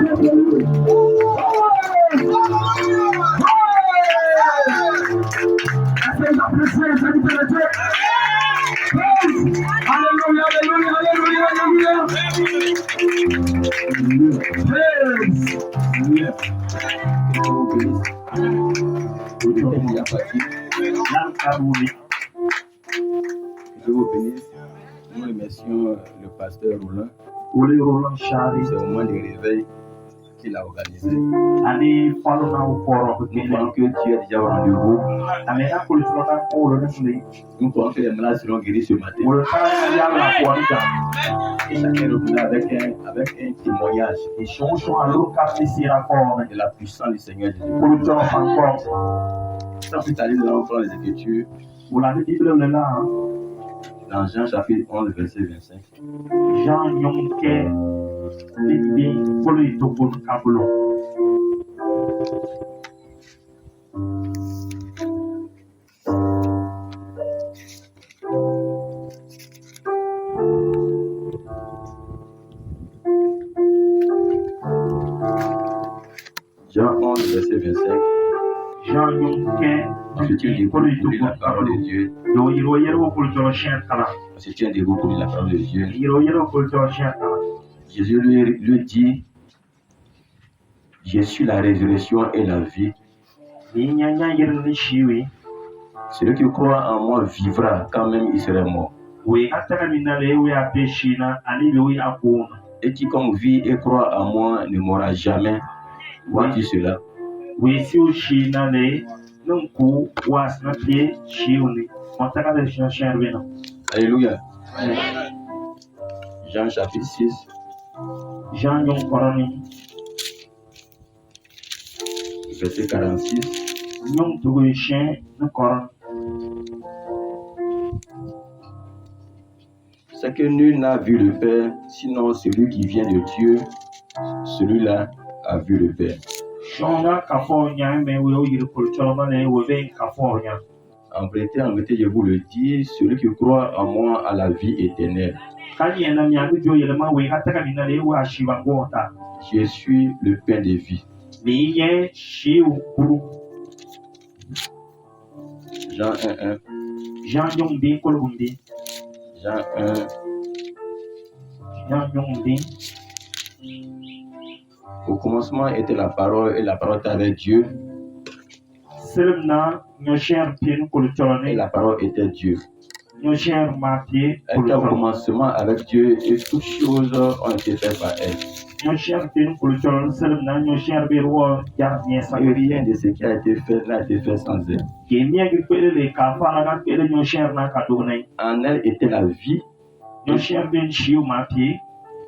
Hallelujah, hallelujah, hallelujah, hallelujah. Je vous bénisse. Nous remercions le pasteur Roland. C'est au moment du réveil qu'il a organisé. Nous croyons que Dieu est déjà au rendez-vous. Nous croyons que les malades seront guéris ce matin. Et chacun est revenu avec un témoignage de la puissance du Seigneur Jésus. Sans plus tarder, nous allons prendre les Écritures. Dans Jean chapitre 11, verset 25. Jean Yonke Libi Polo Tokun Kabulo. Jean 11, verset 25. Jean Yonke Ensuite, tu débrouilles pour lire la parole de Dieu. Ensuite, tu débrouilles pour lire la parole de Dieu. Jésus lui dit, je suis la résurrection et la vie. Celui qui croit en moi vivra quand même il serait mort. Et quiconque vit et croit en moi ne mourra jamais. Vois-tu cela? Alléluia. Jean chapitre 6. Jean Verset 46. C'est que nul n'a vu le Père, sinon celui qui vient de Dieu, celui-là a vu le Père. En vérité, je vous le dis, celui qui croit en moi a la vie éternelle. Je suis le pain de vie. Jean 1:1. Jean 1. Au commencement était la parole et la parole était avec Dieu. Et la parole était Dieu. Elle était au commencement avec Dieu et toutes choses ont été faites par elle. Et rien de ce qui a été fait n'a été fait sans elle. En elle était la vie.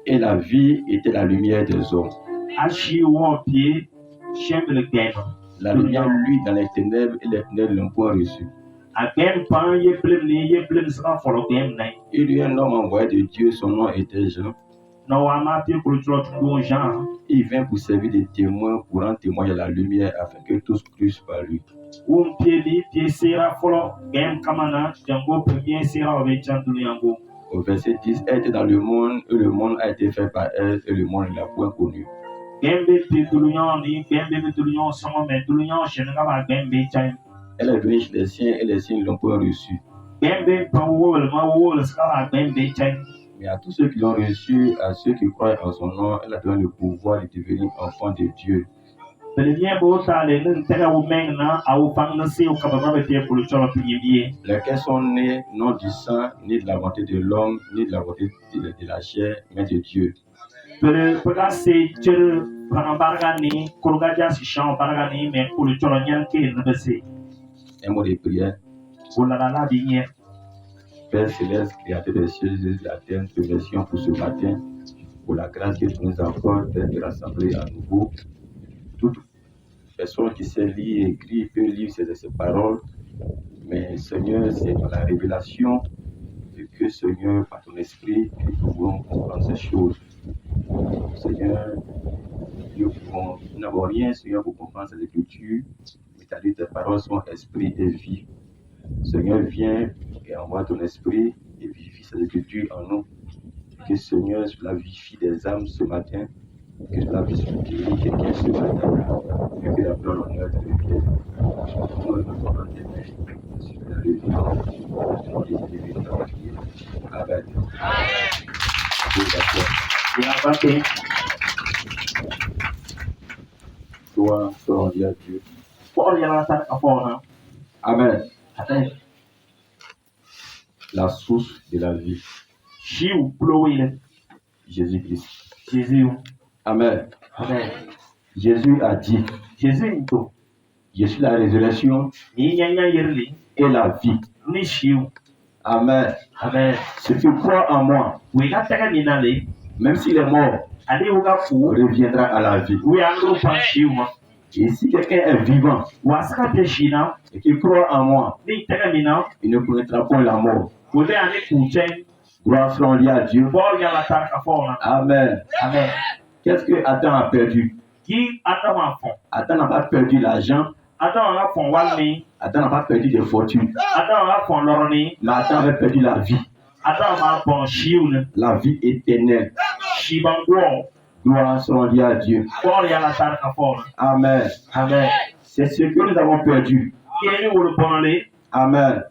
Et la vie était la lumière des hommes. La lumière, lui, dans les ténèbres, et les ténèbres l'ont point reçu. Il y a un homme envoyé de Dieu, son nom était Jean. Il vient pour servir de témoin, pour rendre témoignage à la lumière, afin que tous crussent par lui. Au verset 10, elle était dans le monde, et le monde a été fait par elle, et le monde ne l'a point connue. Elle est venue chez les siens, et les siens ne l'ont point reçue. Mais à tous ceux qui l'ont reçu, à ceux qui croient en son nom, elle a donné le pouvoir de devenir enfants de Dieu. Lesquels sont nés non du sang, ni de la volonté de l'homme, ni de la volonté de la chair, mais de Dieu. Un mot de prière. Père céleste, créateur des cieux et de la terre, nous te remercions pour ce matin, pour la grâce que tu nous accordes de rassembler à nouveau. Toute personne qui sait lire et écrire peut lire ces paroles, mais Seigneur, c'est dans la révélation que Seigneur, par ton esprit, nous pouvons comprendre ces choses. Seigneur, nous n'avons rien, Seigneur, pour comprendre ces écritures, mais tu as dit tes paroles sont esprit et vie. Seigneur, viens et envoie ton esprit et vivifie ces écritures en nous. Que Seigneur, cela vivifie des âmes ce matin Que cela puisse guérir quelqu'un ce matin, et que la gloire l'honneur te revienne. Nous nous prenons tes mains sur la lumière, Amen. Gloire soit rendue à Dieu. Amen. La source de la vie, Jésus-Christ. Amen. Jésus a dit, je suis la résurrection et la vie. Amen. Ceux qui croient en moi, même s'il est mort, reviendra à la vie. Et si quelqu'un est vivant et qu'il croit en moi, il ne connaîtra pas la mort. Gloire soit rendue à Dieu. Amen. Qu'est-ce que Adam a perdu? Adam n'a pas perdu l'argent. Adam n'a pas perdu de fortune. Mais Adam avait perdu la vie. La vie éternelle. Gloire soit rendue à Dieu. Amen. C'est ce que nous avons perdu. Amen.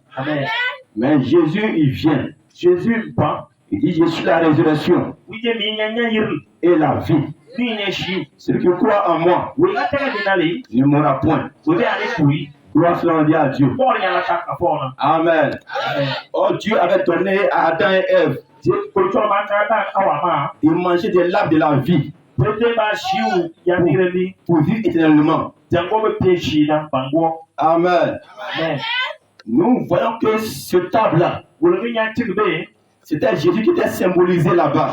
Mais Jésus, il vient. Il dit, je suis la résurrection et la vie. Celui qui croit en moi ne mourra point. Gloire soit rendue à Dieu. Amen. Oh, Dieu avait donné à Adam et Ève. Ils mangeaient de l'arbre de la vie pour vivre éternellement. Amen. Nous voyons que ce table-là, c'était Jésus qui était symbolisé là-bas.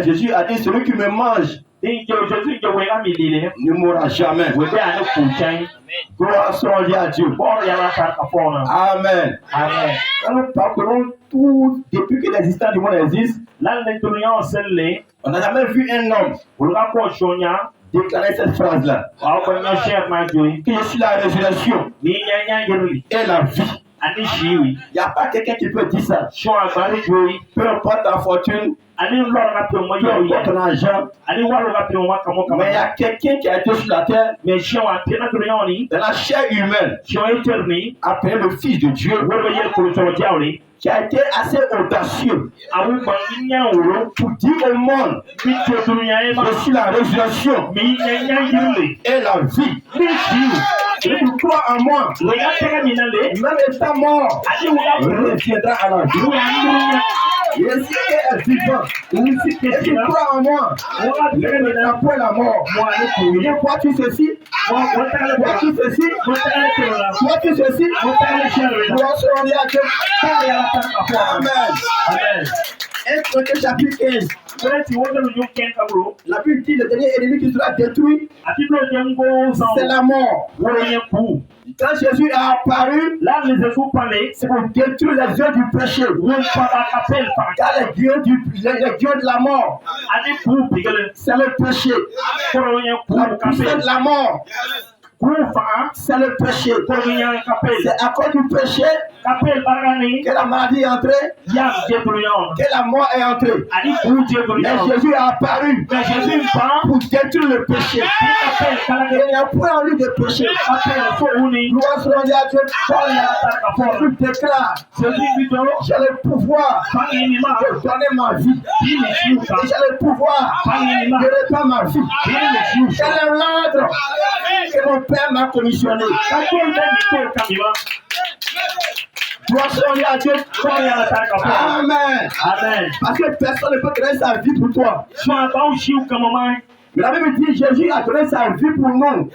Jésus a dit, celui qui me mange ne mourra jamais. Gloire soit rendue à Dieu. Amen. Quand nous parcourons tout, depuis que l'existence du monde existe, on n'a jamais vu un homme déclarer cette phrase-là. Que je suis la résurrection et la vie. Il n'y a pas quelqu'un qui peut dire ça. Peu importe ta fortune, peu importe ton argent, mais il y a quelqu'un qui a été sur la terre, dans la chair humaine, appelé le Fils de Dieu, qui a été assez audacieux pour dire au monde, je suis la résurrection et la vie. Si tu crois en moi, même étant mort, reviendra à la vie. Et si tu es vivant, si tu crois en moi, ne pas la mort. Vois-tu ceci? Vois-tu ceci? Vois-tu ceci? Gloire soit rendue à Dieu. Amen. 1 Corinthiens chapitre 15. La Bible dit le dernier ennemi qui sera détruit, c'est la mort. Quand Jésus est apparu, c'est pour détruire les œuvres du péché. Car les dieux de la mort, c'est le péché. La puissance de la mort, c'est le péché. C'est à cause du péché que la maladie est entrée, que la mort est entrée. Mais Jésus est apparu pour détruire le péché. Il n'y a point en lui de péché. Gloire soit rendue à Dieu. Je déclare, j'ai le pouvoir de donner ma vie. Et j'ai le pouvoir de répandre ma vie. Quel est l'ordre que mon Père m'a commissionné? Gloire soit rendue à Dieu. Amen. Parce que personne ne peut donner sa vie pour toi. Mais la Bible dit Jésus a donné sa vie pour nous.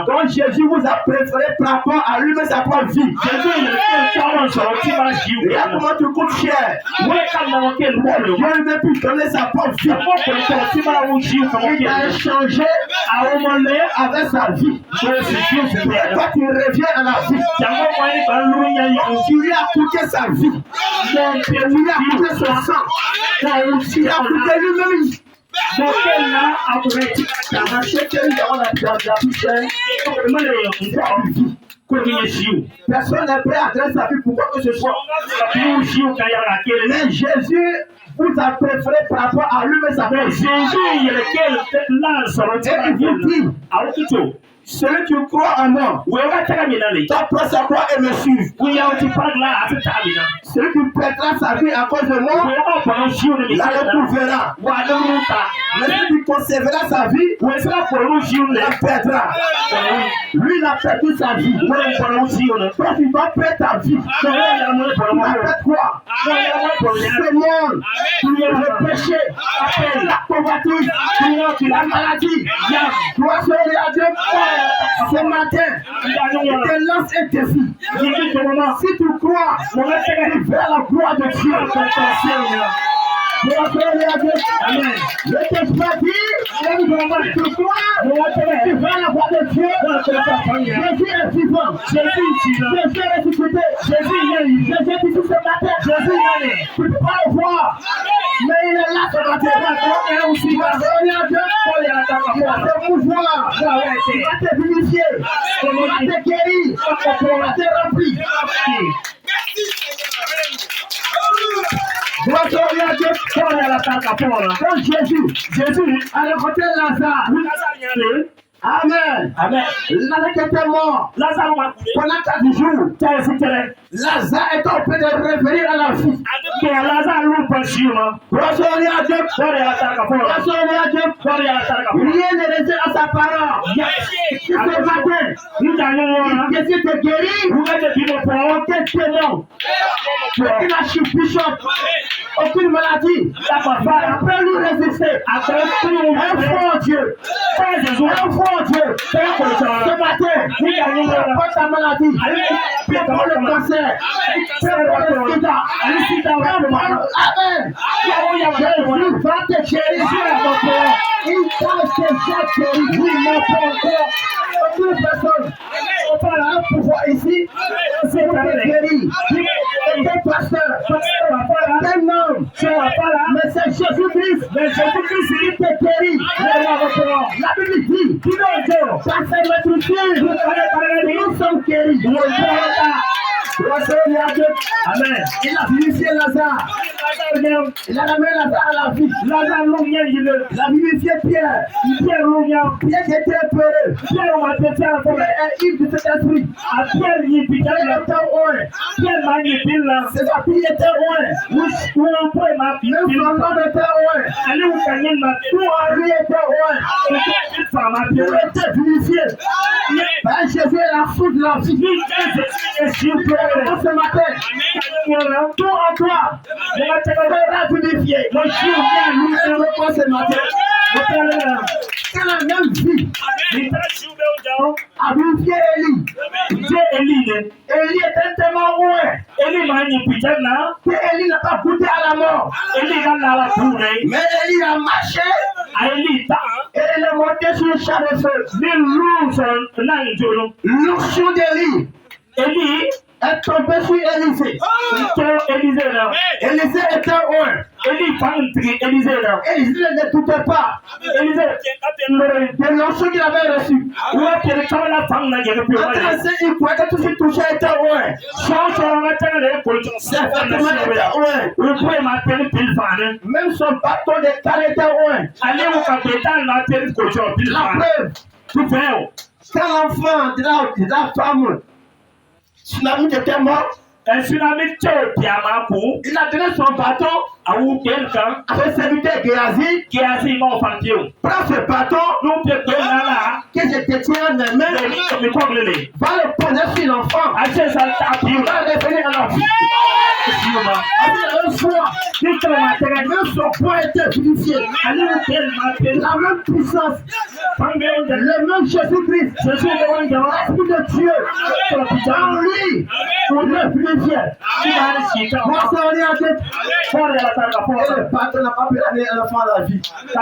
Donc Jésus vous a préféré par rapport à lui, mais sa propre vie. Regarde comment tu coûtes cher. Dieu ne veut plus donner sa propre vie. Il a échangé avec sa vie. Quand tu reviens à la vie, tu lui as coûté sa vie. Tu lui as coûté son sang. Tu lui as coûté lui-même. Personne n'est prêt à donner sa vie pour quoi que ce soit. Mais Jésus épouse a préféré par rapport à lui-même sa Mais femme. Jésus, il est lequel lance Et il vous dit, Aukito. celui qui croit en moi, Wewe taka minale. doit prendre sa croix et me suivre. Uya utipagla asitamina. Celui qui perdra sa vie à cause de moi, Wewe pa njiu ne la misela. retrouvera. Waluta. Mais celui qui conservera sa vie, Wesela pour njiu ne. la perdra. Lui, il a perdu sa vie. Wewe pour njiu ne. Toi, tu dois perdre ta vie. Wewe ya mwe pour Tu vas moi. perdre quoi? Ce monde, le péché, la pauvreté, la maladie. Toi, seul à Dieu, ce matin, il te lance un défi. Si tu crois, vers la gloire de Dieu, Amen. Je te dis, tu crois, tu vas la voix de Dieu. Jésus est vivant. Jésus est ressuscité. Jésus est ici ce matin. Tu peux pas le voir, mais il est là ce matin. Il va te mouvoir. Il va te vivifier. Il va te guérir. Il va te remplir. Gloire à Dieu. Donc Jésus a rencontré Lazare. Amen. Amen. Lazare était mort Lazaro m'a coulé. pendant 4 jours. T'as essayé. Lazare est en train de revenir à la vie. Que Lazaro nous penche moi. Gloire à Dieu. Gloire Gloire à Dieu. Rien n'est resté à sa parole. Ce matin, Jésus te guérit. Aucun témoin, aucune assoupissante, aucune maladie. Après lui résister. Un fort Dieu. Un fort Dieu. Ce matin, prends ta maladie. Prends le cancer. Prends le sida. Amen. Jésus va te chérir. Il va te chérir. Oui, mon frère. Aucune personne n'a un pouvoir ici. C'est pour te guérir. Un pasteur, un homme, mais c'est Jésus-Christ. Il te guérit. La Bible dit, ça fait notre Dieu. Nous sommes guéris. Amen. Il a vivifié Lazare. Il a ramené Lazare à la vie. Il a vivifié Pierre. Pierre qui était peureux. Pierre est ivre de cet esprit. Il était loin. Ses filles étaient loin. Même son homme était loin. Tout lui était loin. Il était vivifié. Ben, Jésus est la source de la vie. Ce matin, tout en toi sera vivifié. Ce matin, c'est la même vie. A vivifié Élie. Élie était tellement loin que Élie n'a pas goûté à la mort. Mais Élie a marché et il est monté sur le champ de feu. L'onction d'Élie est tombée sur Élisée. Élisée était loin. Élisée ne doutait pas de l'onction qu'il avait reçue. Il croyait que tout ce qui touchait était loin. Ses vêtements étaient loin. Même son bâton de canne était loin. La preuve, quand l'enfant de la femme, Tsunami était mort, il a donné son bâton à son serviteur Géasi. Prends ce bâton que je te tiens en main, va le poser sur l'enfant, va revenir à la vie. Un fois, même son poids était vivifié. La même puissance, le même Jésus-Christ, l'Esprit de Dieu, en lui, on est vivifié. Grâce à Dieu, et le bâton n'a pas pu amener l'enfant à la vie. Mais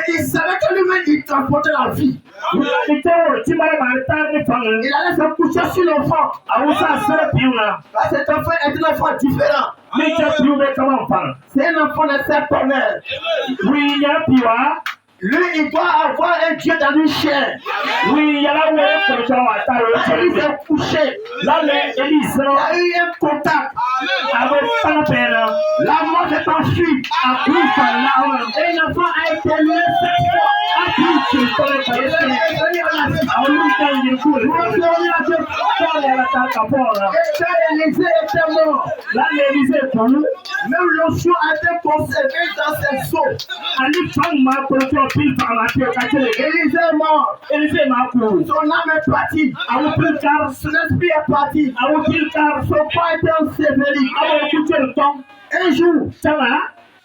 il savait que lui-même, il transportait la vie. Il allait se coucher sur l'enfant. Cet enfant est un enfant différent. C'est un enfant de cette mère. Lui, il doit avoir un Dieu dans une chair. Oui, il y a là où il faut Il s'est couché. là, les Élise, Il y a eu un contact. avec pas la peine. La mort s'est enfuie. À plus par là, Et l'enfant a été né 7 fois. à plus tu fais pas Il est venu à la vie. à un temps de cours. Gloire à Dieu. Quand il y a la tête à fond, là, Et quand Élisée était mort, l'Élise est pour nous. même l'onction a été conservée dans ses seaux. Ali fang ma production pile par la tête à télé. Élisée est mort. Élise m'a couru. Son âme est partie. À vous plus tard, Son esprit est parti. à vous plus tard, Son corps était enseveli. à vous écouter le temps. Un jour, Ça va?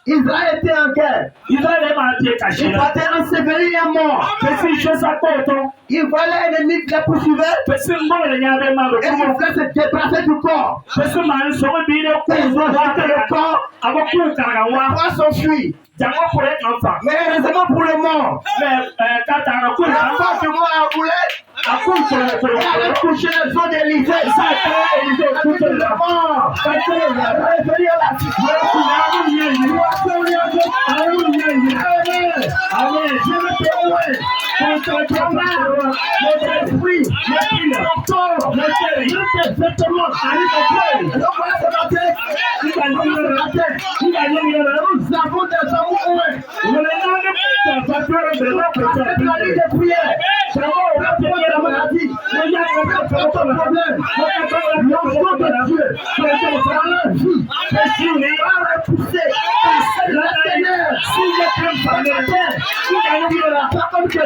Israël était en guerre. Israël m'a été caché Il là. partait enseveli et mort. Mais si je sais pas autant, Il voyait l'ennemi qui les poursuivait. parce que moi, il y avait mal de Et il comment. voulait se débarrasser du corps. Parce que ma soeur dit Et ils ont jeté le corps avant qu'on caragawa. pour s'enfuir. Jango pour être enfant. Mais heureusement pour le mort, Mais quand t'as un coup, la femme du mort a voulu. à coup pour Elle avait couché les os d'Élisée. ça a été Élise Elle a tout dit le là. mort. Parce qu'il a révélé la situation. Amen. Je me témoigne. Contre ton âme, notre esprit, ton corps, tes vêtements, donc voilà ce matin, nous avons des amours avec la ligne de prière. Peu importe la maladie, peu importe le problème, l'enfant de Dieu, dans la vie, va repousser la ténèbres, la terre, pas comme tu veux.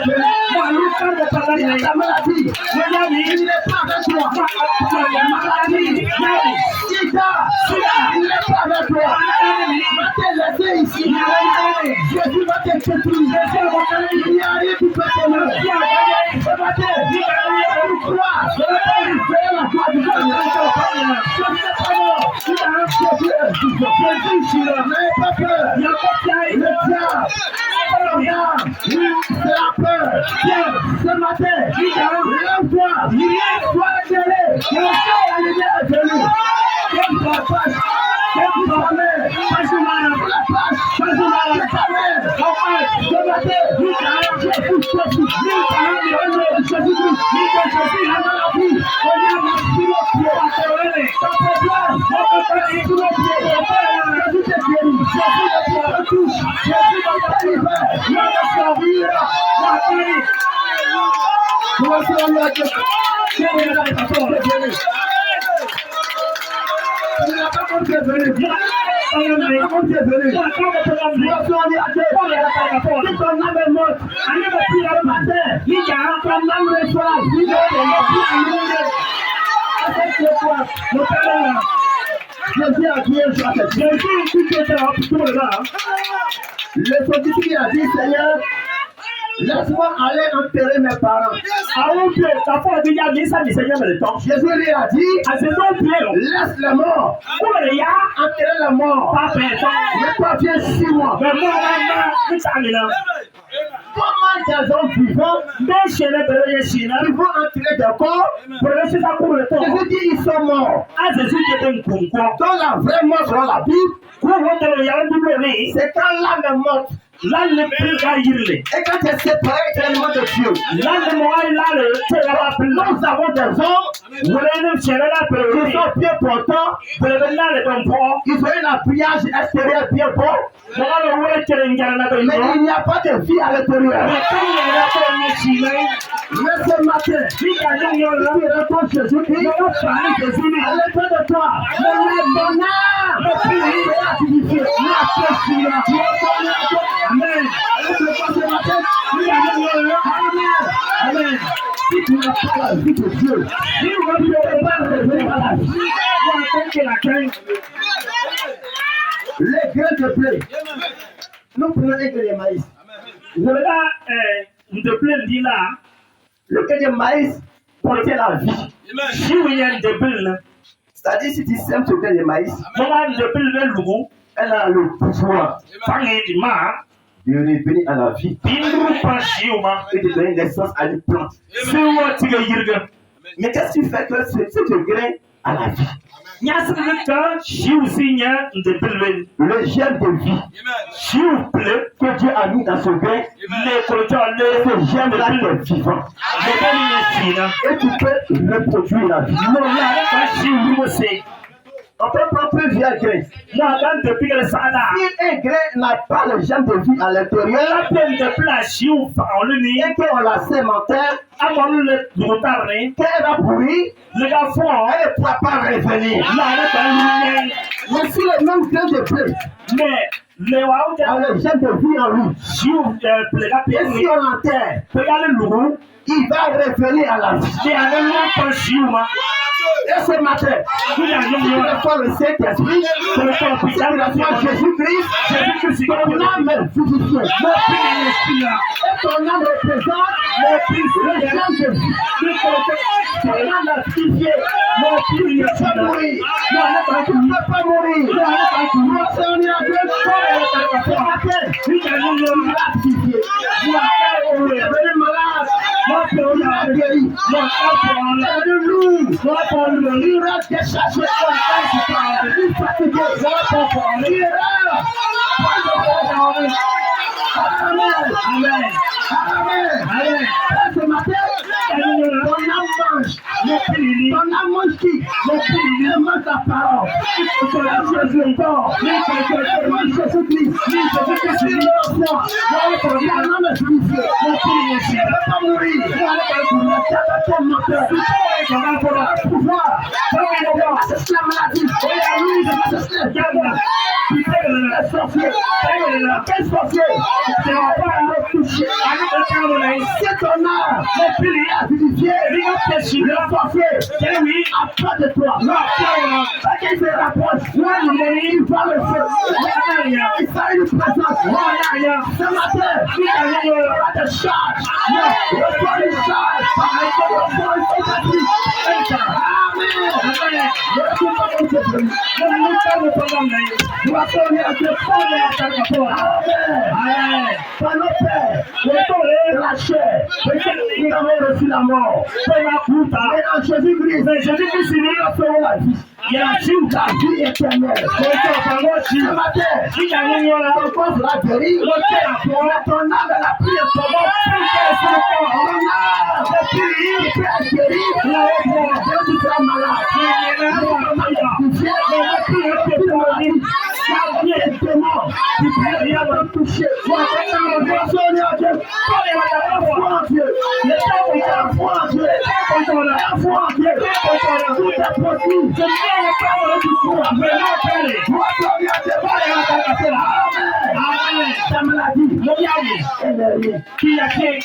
Il y a ta maladie, il n'est pas avec toi. La maladie, Sida, il n'est pas avec toi. Va te laisser ici. Jésus va te détruire. Il n'y a rien qui peut te lever. Ce matin, tu crois, fais la joie du Seigneur. Je ne sais pas mort. Jésus ici, n'ayez pas peur. Le diable, c'est la peur. Ce matin, lève-toi, sois éclairé. La lumière est venue. Qu'est-ce que ça passe? Qu'est-ce que ça met? La passe, ta mère. Ce matin, Jésus-Christ, Jésus-Christ, la maladie, regarde la pied. Ton problème, sur le pied. Jésus te guérit. Jésus te touche. Jésus te délivre. Il va te servir. Comment tu vas là? Tu n'as pas compris venir. Tu n'as pas compris venir. Si ton âme est morte, le matin, ton âme reçoit la vie. Jésus a dit un jour à cette le scientifique a dit, Seigneur, laisse-moi aller enterrer mes parents. Jésus lui a dit, laisse les morts, enterrer les morts. Mais toi, viens sur moi. Comment des hommes vivants ils vont enterrer des corps? Jésus dit, ils sont morts. Dans la vraie mort selon la Bible, c'est quand l'âme est morte. Et quand tu es séparé éternellement de Dieu, nous avons des hommes qui sont bien portants, ils ont un habillage extérieur bien beau, mais il n'y a pas de vie à l'intérieur. Mais ce matin, si tu rencontres Jésus-Christ, à l'intérieur de toi, ton âme sera purifiée. Amen. Amen. Si tu n'as pas la vie de Dieu, tu ne peux pas revenir à la vie. Les grains de blé. Nous prenons les grains de maïs. Le grain de maïs portait la vie. C'est-à-dire, si tu sèmes ce grain de maïs, elle a le pouvoir de revenir à la vie et de donner naissance à une plante. Mais qu'est-ce qui fait que ce grain à la vie. Nyasrika shiusinya ndepelwen. Le gène de vie Shiuple que Dieu a mis dans ce grain, le kotole ce gène-là est vivant. Et tu peux reproduire la vie. On peut prendre plusieurs grains. Si un grain n'a pas le gène de vie à l'intérieur, et qu'on la sème en terre, qu'elle va pourrir, elle ne pourra pas revenir. Mais si le même grain de blé a le gène de vie en lui, et si on l'enterre, il va revenir à la vie. Et ce matin, tu vas faire le Saint-Esprit, tu vas faire Jésus-Christ, ton âme est vivifiée. Et ton âme représente le gène de vie. Ton âme est vivifiée. Tu ne peux pas mourir. Tu ne peux pas mourir. Ce matin, tu vas vivifier. Tu vas devenir malade. Tu vas guérir. Tu vas devenir lourd. Il va te chercher. Il va te guérir. Amen. Amen. Ce matin, ton âme mange. Ton âme mange qui? Elle mange ta parole. Ton âme mange le corps. Elle mange Jésus-Christ. Ton âme est vivifiée. Tu ne peux pas mourir. Ton moteur. Pouvoir. C'est la maladie. Le sorcier. Quel sorcier? Tu ne vas pas le toucher. C'est ton âme. A vivifié. Le sorcier. A peur de toi. Quand il se rapproche, il va le feu. Il fait une présence. Ce matin, il va te charge. Reçois une charge. Reçois une charge. Amen. Tu vas tourner à Dieu. Amen. Par nos pères, la chair, nous avons reçu la mort. Et en Jésus-Christ, nous avons la vie. Il y a la vie éternelle. Ce matin, on pose la guérir. Ton âme est la plus importante. Ton âme est plus guérir. Tu seras malade. Tu peux rien me toucher. Ta maladie, elle est rien. Qui a fait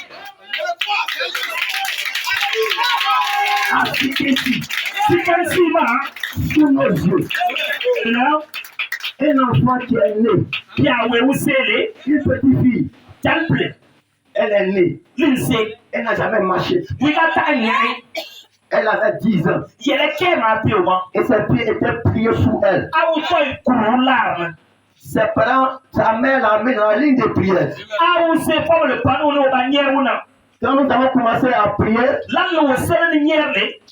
si quasiment sous nos yeux? là Un enfant qui est né, qui a oué une petite fille, temple elle est née, l'insé elle n'a jamais marché. oui la taille Elle avait 10 ans il est qui m'a appelé au et ses pieds étaient pliés sous elle. ah où toi courant larme Ses parents, sa mère l'a mis dans la ligne de prière. ah où c'est comme le panneau au bannière ou non. Quand nous avons commencé à prier, là nous sommes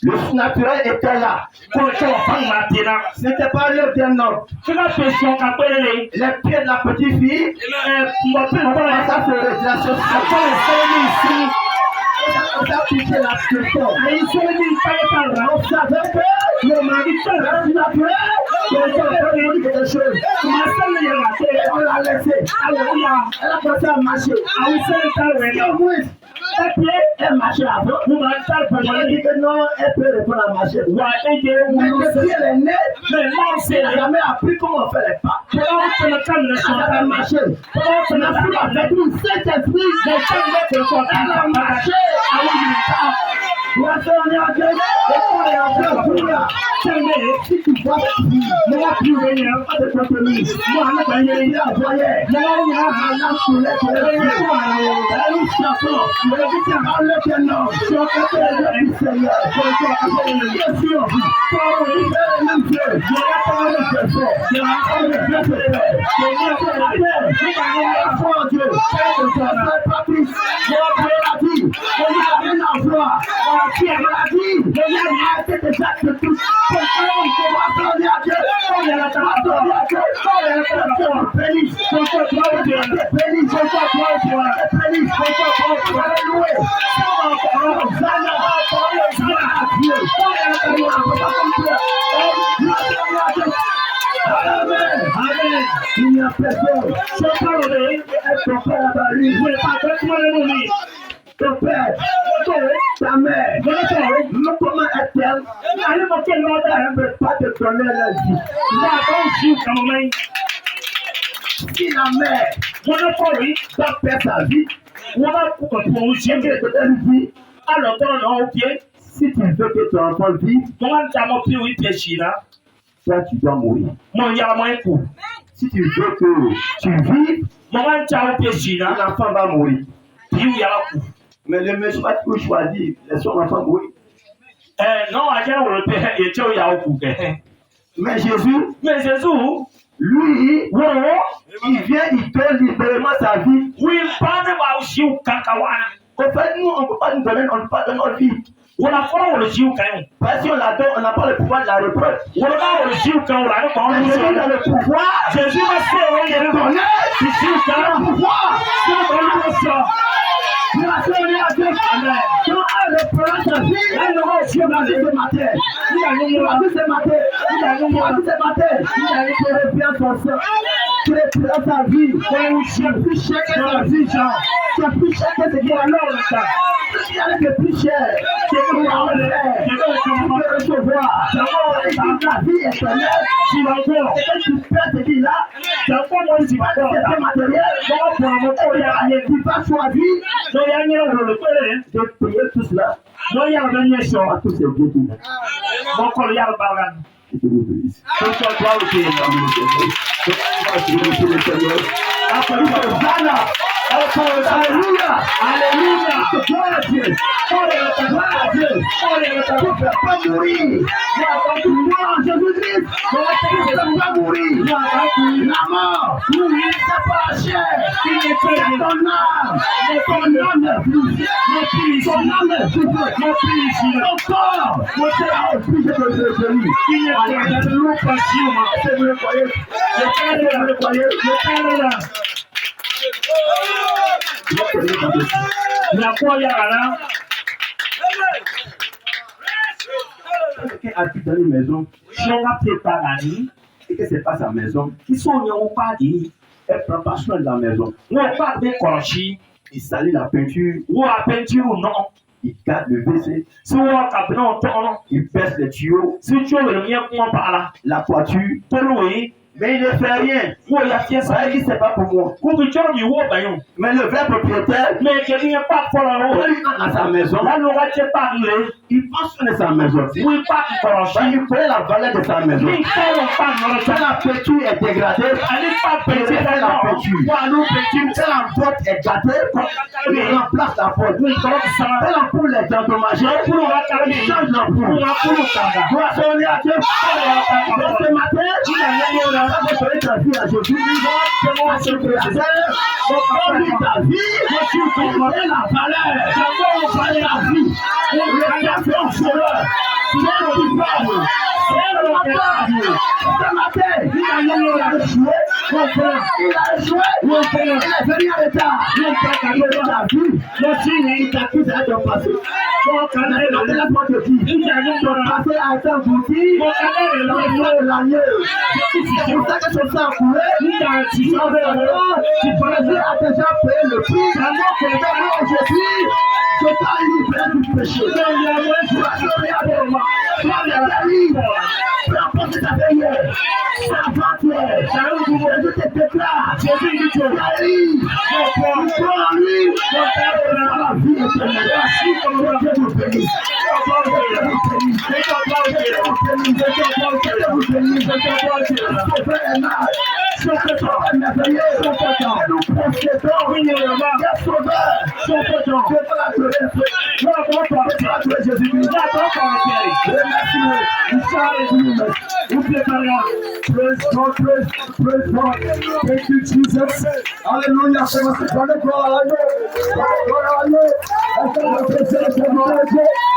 le surnaturel était là. Ce n'était pas l'œuvre d'un homme. Les pieds de la petite fille commencent à se redresser. On a piqué la question. On savait que le mari quelque chose. On l'a laissé. Elle a commencé à marcher. Elle marchait avant. Elle dit que non, elle peut répondre à marcher. Mais depuis elle est née, elle n'a jamais appris comment on fait les pas. Elle n'a jamais marché. Elle a pris avec une Saint-Esprit. Elle a marché. Nous avons fait un Dieu. Et on est en train de si tu vois, nous n'avons plus rien de contenu. Nous avons gagné la voyelle. Nous avons un poulet. Nous chapeau. Nous avons le piano. Nous avons le Seigneur. Bien sûr, pour nous faire le même Dieu. Nous avons le péché. Nous avons le péché. Nous avons la foi en Dieu. Nous avons pas plus. Nous avons la vie. Nous avons un emploi. Qui est la vie? Nous avons te touche. Ton nom, il faut acclamer à Dieu. Acclamer à Dieu. Bénisse. Bénisse. Amen. Il n'y a personne. Je parle de ton père à Paris. Je ne vais pas ton père, ta mère, comment est-elle? Elle ne veut pas te donner la vie. Si la mère doit perdre sa vie, alors si tu veux que ton enfant vive, toi tu dois mourir. Si tu veux que tu vives, ton enfant va mourir. Mais le monsieur a toujours choisi, laisse son enfant mourir. Mais Jésus, lui, il vient, il donne libérément sa vie. En fait, nous, on ne peut pas nous donner, on ne peut pas donner notre vie. Parce qu'on la donne, on n'a pas le pouvoir de la reprendre. Jésus a le pouvoir. Jésus va se donner. Le pouvoir. De payer tout cela. À tous ces dieux. Alléluia. Alléluia. Gloire à Dieu. Gloire à Dieu. Tu ne peux pas mourir. Jésus-Christ. Tu ne peux pas mourir. La mort. C'est pas la chair. C'est ton âme. Ton âme est plus. Ton âme est plus. Ton corps. C'est obligé de se tenir. Vous le croyez? Vous le croyez? Quelqu'un habite dans une maison et que ce n'est pas sa maison, elle prend pas soin de la maison. Il salit la peinture, il garde le WC, il baisse les tuyaux, la toiture. Mais il ne fait rien. Ça dit c'est pas pour moi. Mais le vrai propriétaire, dans sa maison, il pense de sa maison. Il connaît la valeur de sa maison. Quand la peinture est dégradée, il refait la peinture. Quand la porte est gâtée, il remplace la porte. Quand l'ampoule est endommagée, il change l'ampoule. Ce matin, vous ferez ta vie à Jésus. Ta vie, c'est la valeur. La vie. Le café en chaleur. C'est le diable. C'est le diable. Ce matin, il a échoué. Il a échoué. Il est venu à l'état. Il a vu. Il t'accuse à ton passé. Laisse-moi te dire. Ton passé a été englouti. L'année. C'est pour ça que ton sang a coulé. Tu as déjà payé le prix. Jésus, je t'ai libéré du péché. Peu importe ta veillée, c'est avant-hier. Jésus te déclare. Jésus te guérit. Tu crois en lui. La vie éternelle. Dieu vous bénisse. Praise God. Thank you, Jesus. Hallelujah. Glory, glory, glory.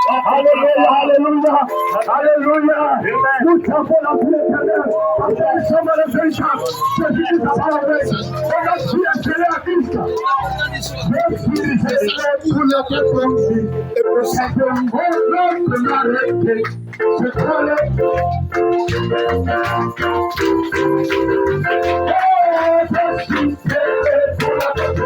Alléluia, alléluia, alléluia. Nous savons la pluie éternelle. Parce que nous sommes les pécheurs. Jésus nous a parlé. Et la pluie éternelle à Christ. Merci Seigneur pour le peuple. Et pour cette bonne de m'arrêter. Je connais. Merci Seigneur pour le peuple.